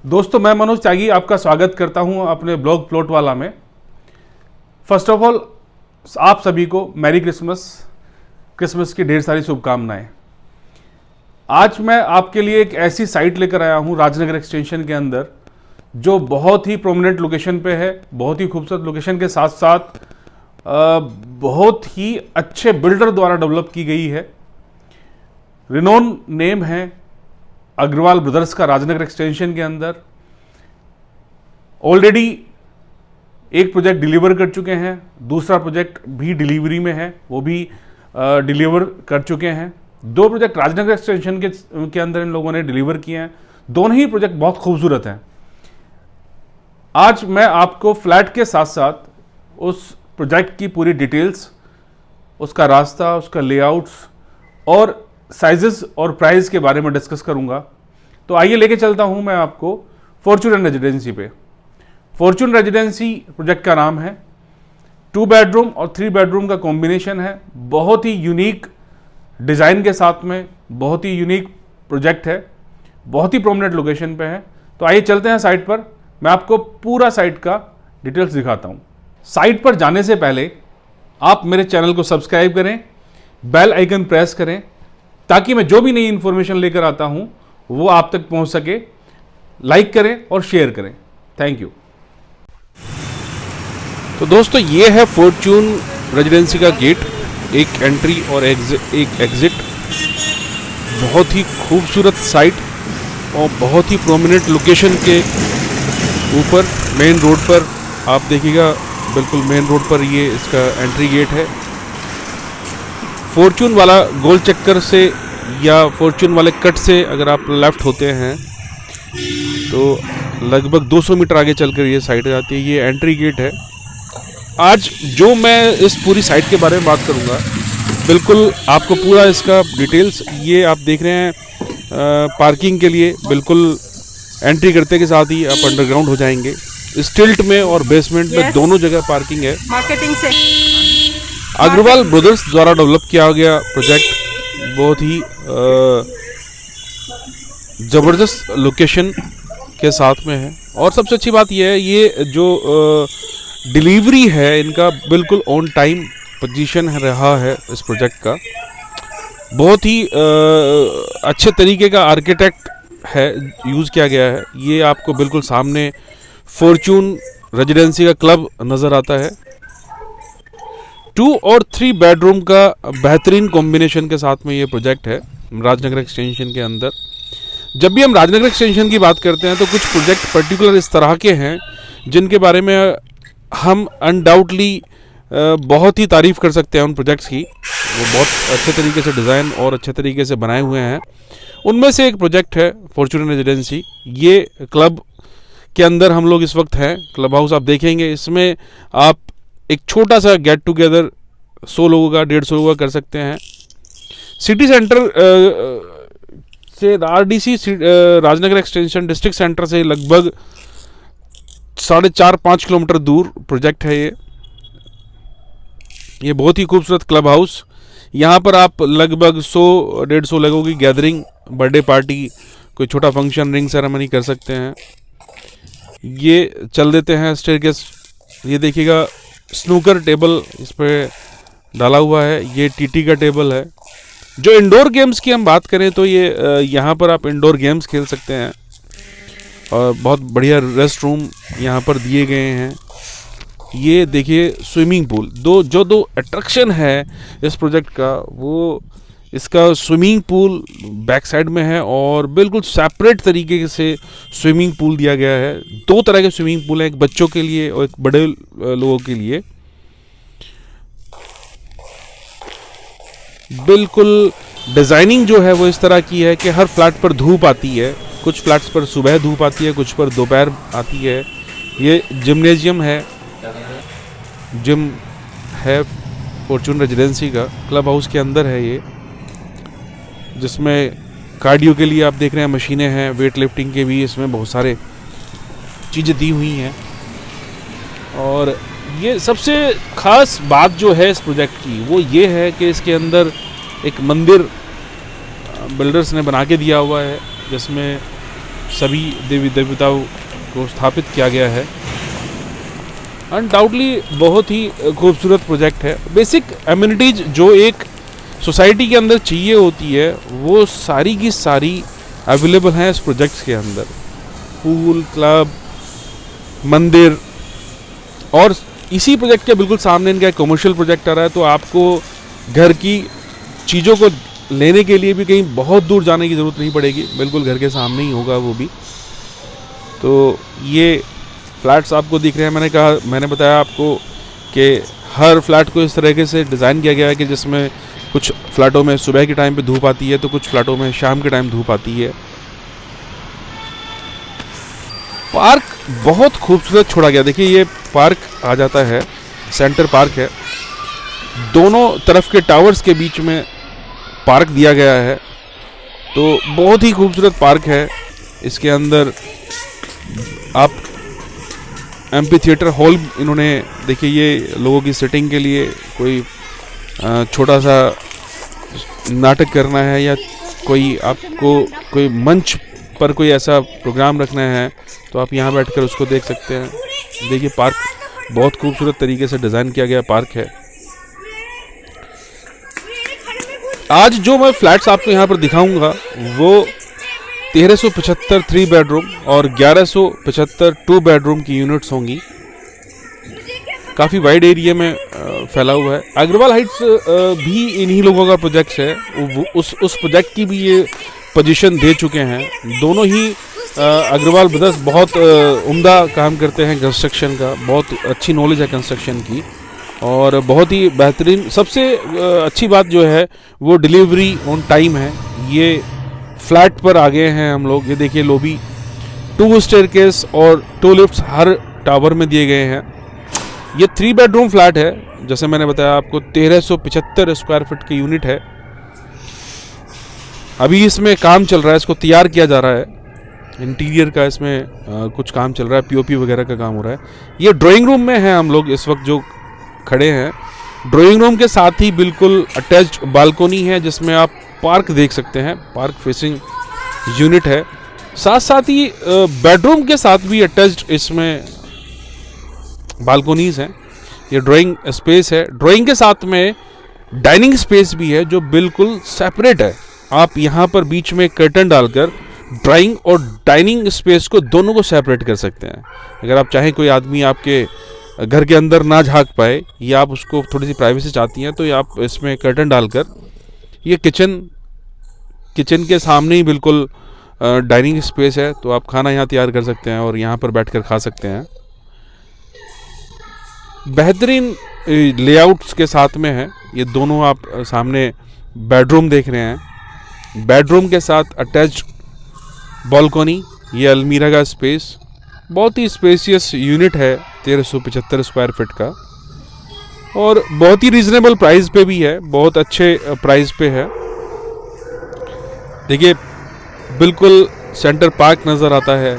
दोस्तों, मैं मनोज त्यागी आपका स्वागत करता हूं अपने ब्लॉग प्लॉट वाला में। फर्स्ट ऑफ ऑल आप सभी को मैरी क्रिसमस की ढेर सारी शुभकामनाएं। आज मैं आपके लिए एक ऐसी साइट लेकर आया हूं राजनगर एक्सटेंशन के अंदर जो बहुत ही प्रोमिनेंट लोकेशन पे है, बहुत ही खूबसूरत लोकेशन के साथ साथ बहुत ही अच्छे बिल्डर द्वारा डेवलप की गई है। रिनोन नेम है अग्रवाल ब्रदर्स का राजनगर एक्सटेंशन के अंदर। ऑलरेडी एक प्रोजेक्ट डिलीवर कर चुके हैं, दूसरा प्रोजेक्ट भी डिलीवरी में है, वो भी डिलीवर कर चुके हैं। दो प्रोजेक्ट राजनगर एक्सटेंशन के अंदर इन लोगों ने डिलीवर किए हैं। दोनों ही प्रोजेक्ट बहुत खूबसूरत हैं। आज मैं आपको फ्लैट के साथ साथ उस प्रोजेक्ट की पूरी डिटेल्स, उसका रास्ता, उसका लेआउट्स और साइजेस और प्राइस के बारे में डिस्कस करूंगा। तो आइए लेके चलता हूं मैं आपको फॉर्च्यून रेजिडेंसी पे। फॉर्च्यून रेजिडेंसी प्रोजेक्ट का नाम है। 2 बेडरूम और 3 बेडरूम का कॉम्बिनेशन है। बहुत ही यूनिक डिज़ाइन के साथ में बहुत ही यूनिक प्रोजेक्ट है, बहुत ही प्रोमिनेंट लोकेशन पे है। तो आइए चलते हैं साइट पर, मैं आपको पूरा साइट का डिटेल्स दिखाता हूँ। साइट पर जाने से पहले आप मेरे चैनल को सब्सक्राइब करें, बेल आइकन प्रेस करें ताकि मैं जो भी नई इन्फॉर्मेशन लेकर आता हूं वो आप तक पहुंच सके। लाइक करें और शेयर करें। Thank you. तो दोस्तों, ये है फॉर्च्यून रेजिडेंसी का गेट, एक एंट्री और एक एग्जिट। बहुत ही खूबसूरत साइट और बहुत ही प्रोमिनेंट लोकेशन के ऊपर मेन रोड पर आप देखिएगा, बिल्कुल मेन रोड पर ये इसका एंट्री गेट है। फॉर्च्यून वाला गोल चक्कर से या फॉर्च्यून वाले कट से अगर आप लेफ़्ट होते हैं तो लगभग 200 मीटर आगे चलकर ये साइट जाती है। ये एंट्री गेट है। आज जो मैं इस पूरी साइट के बारे में बात करूँगा, बिल्कुल आपको पूरा इसका डिटेल्स, ये आप देख रहे हैं पार्किंग के लिए बिल्कुल एंट्री करते के साथ ही आप अंडरग्राउंड हो जाएंगे। स्टिल्ट में और बेसमेंट में दोनों जगह पार्किंग है। मार्केटिंग से अग्रवाल ब्रदर्स द्वारा डेवलप किया गया प्रोजेक्ट बहुत ही ज़बरदस्त लोकेशन के साथ में है। और सबसे अच्छी बात यह है, ये जो डिलीवरी है इनका बिल्कुल ऑन टाइम पोजीशन रहा है। इस प्रोजेक्ट का बहुत ही अच्छे तरीके का आर्किटेक्ट है यूज़ किया गया है। ये आपको बिल्कुल सामने फॉर्च्यून रेजिडेंसी का क्लब नज़र आता है। 2 और 3 बेडरूम का बेहतरीन कॉम्बिनेशन के साथ में ये प्रोजेक्ट है राजनगर एक्सटेंशन के अंदर। जब भी हम राजनगर एक्सटेंशन की बात करते हैं तो कुछ प्रोजेक्ट पर्टिकुलर इस तरह के हैं जिनके बारे में हम अनडाउटली बहुत ही तारीफ़ कर सकते हैं उन प्रोजेक्ट्स की। वो बहुत अच्छे तरीके से डिज़ाइन और अच्छे तरीके से बनाए हुए हैं। उनमें से एक प्रोजेक्ट है फॉर्च्यून रेजिडेंसी। ये क्लब के अंदर हम लोग इस वक्त हैं। क्लब हाउस आप देखेंगे, इसमें आप एक छोटा सा गेट टुगेदर 100 लोगों का, 150 लोगों का कर सकते हैं। सिटी सेंटर से RDC Rajnagar extension district centre से लगभग 4.5-5 किलोमीटर दूर प्रोजेक्ट है ये बहुत ही खूबसूरत क्लब हाउस। यहाँ पर आप लगभग 100-150 लोगों की गैदरिंग, बर्थडे पार्टी, कोई छोटा फंक्शन, रिंग सेरेमनी कर सकते हैं। ये चल देते हैं स्टेयरकेस। ये देखिएगा स्नूकर टेबल इस पर डाला हुआ है। ये टीटी का टेबल है। जो इंडोर गेम्स की हम बात करें तो ये यहाँ पर आप इंडोर गेम्स खेल सकते हैं और बहुत बढ़िया रेस्ट रूम यहाँ पर दिए गए हैं। ये देखिए स्विमिंग पूल। दो अट्रैक्शन है इस प्रोजेक्ट का, वो इसका स्विमिंग पूल बैक साइड में है और बिल्कुल सेपरेट तरीके से स्विमिंग पूल दिया गया है। 2 तरह के स्विमिंग पूल हैं, एक बच्चों के लिए और एक बड़े लोगों के लिए। बिल्कुल डिज़ाइनिंग जो है वो इस तरह की है कि हर फ्लैट पर धूप आती है। कुछ फ्लैट्स पर सुबह धूप आती है, कुछ पर दोपहर आती है। ये जिम्नेजियम है, जिम है फॉर्च्यून रेजिडेंसी का। क्लब हाउस के अंदर है ये, जिसमें कार्डियो के लिए आप देख रहे हैं मशीनें हैं, वेट लिफ्टिंग के भी इसमें बहुत सारे चीज़ें दी हुई हैं। और ये सबसे ख़ास बात जो है इस प्रोजेक्ट की वो ये है कि इसके अंदर एक मंदिर बिल्डर्स ने बना के दिया हुआ है, जिसमें सभी देवी देवताओं को स्थापित किया गया है। अनडाउटली बहुत ही खूबसूरत प्रोजेक्ट है। बेसिक एमिनिटीज जो एक सोसाइटी के अंदर चाहिए होती है वो सारी की सारी अवेलेबल हैं इस प्रोजेक्ट्स के अंदर। पूल, क्लब, मंदिर, और इसी प्रोजेक्ट के बिल्कुल सामने इनका एक कमर्शियल प्रोजेक्ट आ रहा है। तो आपको घर की चीज़ों को लेने के लिए भी कहीं बहुत दूर जाने की ज़रूरत नहीं पड़ेगी, बिल्कुल घर के सामने ही होगा वो भी। तो ये फ्लैट्स आपको दिख रहे हैं। मैंने बताया आपको कि हर फ्लैट को इस तरीके से डिज़ाइन किया गया है कि जिसमें कुछ फ्लैटों में सुबह के टाइम पे धूप आती है तो कुछ फ्लैटों में शाम के टाइम धूप आती है। पार्क बहुत खूबसूरत छोड़ा गया। देखिए ये पार्क आ जाता है, सेंटर पार्क है, दोनों तरफ के टावर्स के बीच में पार्क दिया गया है। तो बहुत ही खूबसूरत पार्क है। इसके अंदर आप एमपी थिएटर हॉल इन्होंने, देखिए ये लोगों की सिटिंग के लिए कोई छोटा सा नाटक करना है या कोई आपको कोई मंच पर कोई ऐसा प्रोग्राम रखना है तो आप यहाँ बैठकर उसको देख सकते हैं। देखिए पार्क बहुत खूबसूरत तरीके से डिज़ाइन किया गया पार्क है। आज जो मैं फ्लैट्स आपको यहाँ पर दिखाऊंगा वो 1375 3 बेडरूम और 1175 2 बेडरूम की यूनिट्स होंगी। काफ़ी वाइड एरिया में फैला हुआ है। अग्रवाल हाइट्स भी इन्हीं लोगों का प्रोजेक्ट है। उस प्रोजेक्ट की भी ये पोजीशन दे चुके हैं। दोनों ही अग्रवाल ब्रदर्स बहुत उम्दा काम करते हैं कंस्ट्रक्शन का, बहुत अच्छी नॉलेज है कंस्ट्रक्शन की और बहुत ही बेहतरीन। सबसे अच्छी बात जो है वो डिलीवरी ऑन टाइम है। ये फ्लैट पर आ गए हैं हम लोग। ये देखिए लॉबी, 2 स्टेयरकेस और 2 लिफ्ट्स हर टावर में दिए गए हैं। ये 3 बेडरूम फ्लैट है। जैसे मैंने बताया आपको 1375 स्क्वायर फीट की यूनिट है। अभी इसमें काम चल रहा है, इसको तैयार किया जा रहा है। इंटीरियर का इसमें कुछ काम चल रहा है, पीओपी वगैरह का काम हो रहा है। ये ड्राइंग रूम में है हम लोग इस वक्त जो खड़े हैं। ड्राइंग रूम के साथ ही बिल्कुल अटैच्ड बालकोनी है जिसमें आप पार्क देख सकते हैं। पार्क फेसिंग यूनिट है। साथ साथ ही बेडरूम के साथ भी अटैच्ड इसमें बालकोनीज हैं। ये ड्राइंग स्पेस है। ड्राइंग के साथ में डाइनिंग स्पेस भी है जो बिल्कुल सेपरेट है। आप यहाँ पर बीच में कर्टन डालकर ड्राइंग और डाइनिंग स्पेस को दोनों को सेपरेट कर सकते हैं। अगर आप चाहें कोई आदमी आपके घर के अंदर ना झांक पाए या आप उसको थोड़ी सी प्राइवेसी चाहती हैं तो आप इसमें कर्टन डालकर, ये किचन के सामने ही बिल्कुल डाइनिंग स्पेस है तो आप खाना यहाँ तैयार कर सकते हैं और यहाँ पर बैठकर खा सकते हैं। बेहतरीन लेआउट्स के साथ में है। ये दोनों आप सामने बेडरूम देख रहे हैं। बेडरूम के साथ अटैच्ड बालकोनी, ये अलमीरा का स्पेस, बहुत ही स्पेसियस यूनिट है 1375 स्क्वायर फीट का और बहुत ही रीजनेबल प्राइस पे भी है, बहुत अच्छे प्राइस पे है। देखिए बिल्कुल सेंटर पार्क नज़र आता है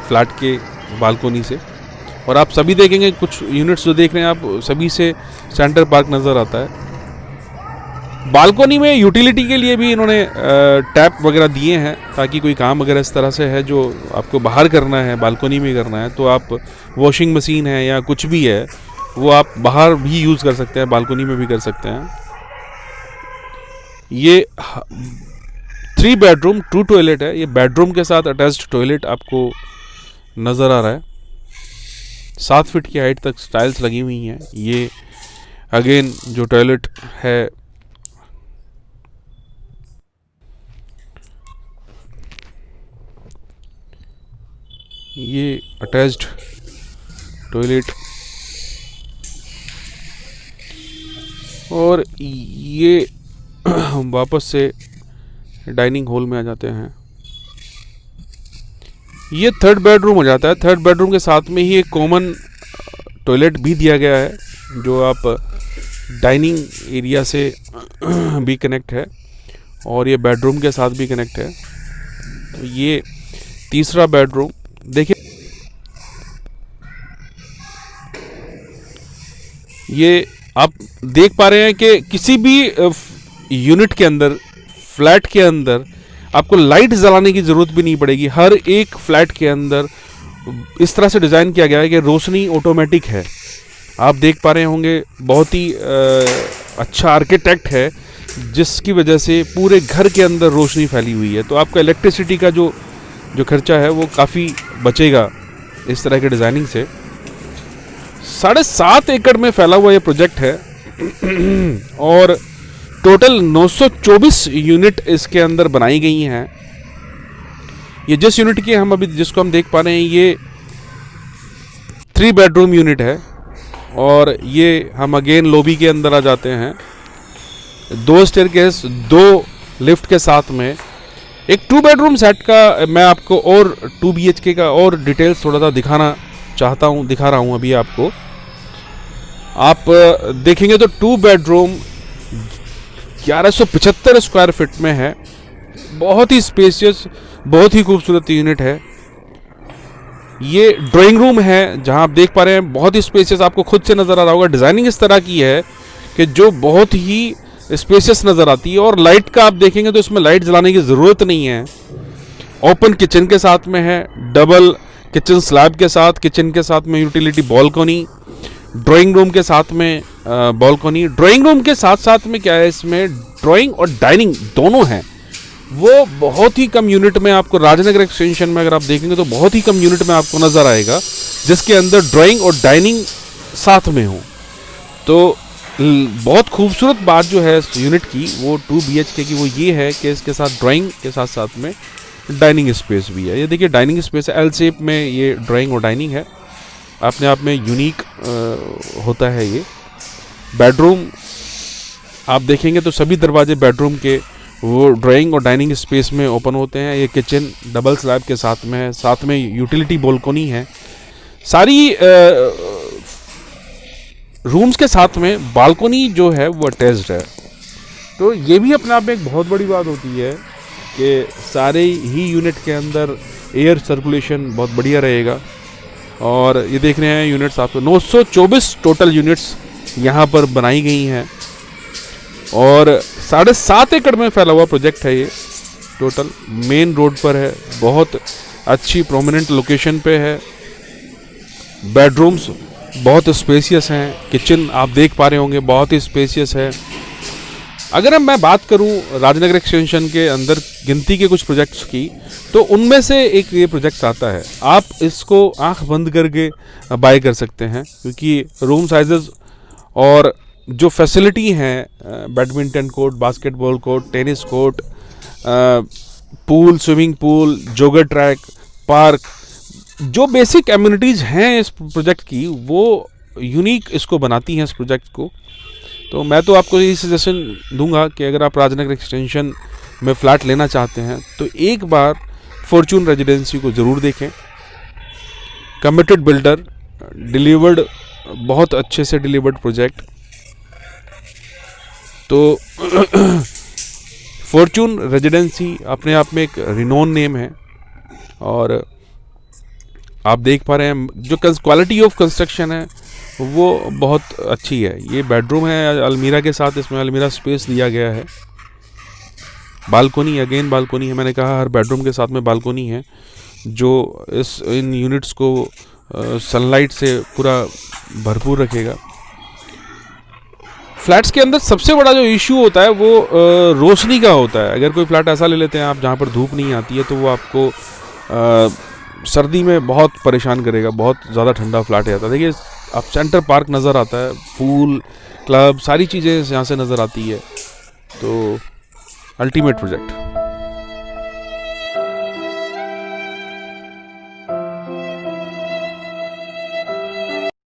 फ्लैट के बालकोनी से और आप सभी देखेंगे कुछ यूनिट्स जो देख रहे हैं आप सभी से सेंटर पार्क नज़र आता है। बालकोनी में यूटिलिटी के लिए भी इन्होंने टैप वगैरह दिए हैं ताकि कोई काम अगर इस तरह से है जो आपको बाहर करना है, बालकोनी में करना है तो आप वॉशिंग मशीन है या कुछ भी है वो आप बाहर भी यूज़ कर सकते हैं, बालकोनी में भी कर सकते हैं। ये 3 बेडरूम 2 टॉयलेट है। ये बेडरूम के साथ अटैच्ड टॉयलेट आपको नज़र आ रहा है। 7 फीट की हाइट तक टाइल्स लगी हुई हैं। ये अगेन जो टॉयलेट है ये अटैच्ड टॉयलेट और ये वापस से डाइनिंग हॉल में आ जाते हैं। ये 3rd बेडरूम हो जाता है। 3rd बेडरूम के साथ में ही एक कॉमन टॉयलेट भी दिया गया है जो आप डाइनिंग एरिया से भी कनेक्ट है और ये बेडरूम के साथ भी कनेक्ट है। तो ये 3रा बेडरूम देखिए, ये आप देख पा रहे हैं कि किसी भी यूनिट के अंदर, फ्लैट के अंदर आपको लाइट जलाने की ज़रूरत भी नहीं पड़ेगी। हर एक फ्लैट के अंदर इस तरह से डिज़ाइन किया गया है कि रोशनी ऑटोमेटिक है। आप देख पा रहे होंगे बहुत ही अच्छा आर्किटेक्ट है, जिसकी वजह से पूरे घर के अंदर रोशनी फैली हुई है। तो आपका इलेक्ट्रिसिटी का जो खर्चा है वो काफ़ी बचेगा इस तरह के डिज़ाइनिंग से। 7.5 एकड़ में फैला हुआ ये प्रोजेक्ट है और टोटल 924 यूनिट इसके अंदर बनाई गई हैं। ये जिस यूनिट की हम अभी जिसको हम देख पा रहे हैं ये 3 बेडरूम यूनिट है और ये हम अगेन लॉबी के अंदर आ जाते हैं। 2 स्टेयरकेस, 2 लिफ्ट के साथ में एक 2 बेडरूम सेट का मैं आपको और 2 BHK का और डिटेल्स थोड़ा सा दिखा रहा हूँ अभी आपको। आप देखेंगे तो 2 बेडरूम 1175 स्क्वायर फीट में है। बहुत ही स्पेशियस, बहुत ही खूबसूरत यूनिट है। ये ड्राइंग रूम है जहां आप देख पा रहे हैं, बहुत ही स्पेशियस, आपको खुद से नज़र आ रहा होगा। डिज़ाइनिंग इस तरह की है कि जो बहुत ही स्पेशियस नज़र आती है। और लाइट का आप देखेंगे तो इसमें लाइट जलाने की ज़रूरत नहीं है। ओपन किचन के साथ में है, डबल किचन स्लैब के साथ, किचन के साथ में यूटिलिटी बालकनी, ड्राइंग रूम के साथ में बालकनी। ड्राइंग रूम के साथ साथ में क्या है, इसमें ड्राइंग और डाइनिंग दोनों हैं। वो बहुत ही कम यूनिट में आपको राजनगर एक्सटेंशन में अगर आप देखेंगे तो बहुत ही कम यूनिट में आपको नज़र आएगा जिसके अंदर ड्राइंग और डाइनिंग साथ में हो। तो बहुत खूबसूरत बात जो है इस यूनिट की वो 2 BHK की वो ये है कि इसके साथ ड्राइंग के साथ साथ में डाइनिंग स्पेस भी है। ये देखिए डाइनिंग स्पेस है, L शेप में ये ड्राइंग और डाइनिंग है, अपने आप में यूनिक होता है ये। बेडरूम आप देखेंगे तो सभी दरवाजे बेडरूम के वो ड्राइंग और डाइनिंग स्पेस में ओपन होते हैं। ये किचन डबल स्लैब के साथ में है, साथ में यूटिलिटी बालकनी है। सारी रूम्स के साथ में बालकनी जो है वो अटैच्ड है। तो ये भी अपने आप में एक बहुत बड़ी बात होती है कि सारे ही यूनिट के अंदर एयर सर्कुलेशन बहुत बढ़िया रहेगा। और ये देख रहे हैं यूनिट्स आपको 924 टोटल यूनिट्स यहाँ पर बनाई गई हैं और 7.5 एकड़ में फैला हुआ प्रोजेक्ट है ये। टोटल मेन रोड पर है, बहुत अच्छी प्रोमिनेंट लोकेशन पे है। बेडरूम्स बहुत स्पेशियस हैं, किचन आप देख पा रहे होंगे बहुत ही स्पेशियस है। अगर मैं बात करूं राजनगर एक्सटेंशन के अंदर गिनती के कुछ प्रोजेक्ट्स की, तो उनमें से एक ये प्रोजेक्ट आता है। आप इसको आंख बंद करके बाय कर सकते हैं क्योंकि रूम साइजेस और जो फैसिलिटी हैं, badminton court, basketball court, tennis court, pool, swimming pool, jogger track, park, जो बेसिक एम्यूनिटीज़ हैं इस प्रोजेक्ट की वो यूनिक इसको बनाती हैं इस प्रोजेक्ट को। तो मैं तो आपको यही सजेशन दूंगा कि अगर आप राजनगर एक्सटेंशन में फ़्लैट लेना चाहते हैं तो एक बार फॉर्चून रेजिडेंसी को ज़रूर देखें। कमिटेड बिल्डर, डिलीवर्ड, बहुत अच्छे से डिलीवर्ड प्रोजेक्ट। तो फॉर्चून रेजिडेंसी अपने आप में एक रिनोन नेम है और आप देख पा रहे हैं जो क्वालिटी ऑफ कंस्ट्रक्शन है वो बहुत अच्छी है। ये बेडरूम है अलमीरा के साथ, इसमें अलमीरा स्पेस दिया गया है। बालकोनी, अगेन बालकोनी है, मैंने कहा हर बेडरूम के साथ में बालकोनी है जो इन यूनिट्स को सनलाइट से पूरा भरपूर रखेगा। फ्लैट्स के अंदर सबसे बड़ा जो इशू होता है वो रोशनी का होता है। अगर कोई फ्लैट ऐसा ले लेते हैं आप जहाँ पर धूप नहीं आती है तो वो आपको सर्दी में बहुत परेशान करेगा, बहुत ज़्यादा ठंडा फ्लैट रहता है। देखिए आप सेंटर पार्क नज़र आता है, पूल, क्लब, सारी चीज़ें यहाँ से नज़र आती है। तो अल्टीमेट प्रोजेक्ट।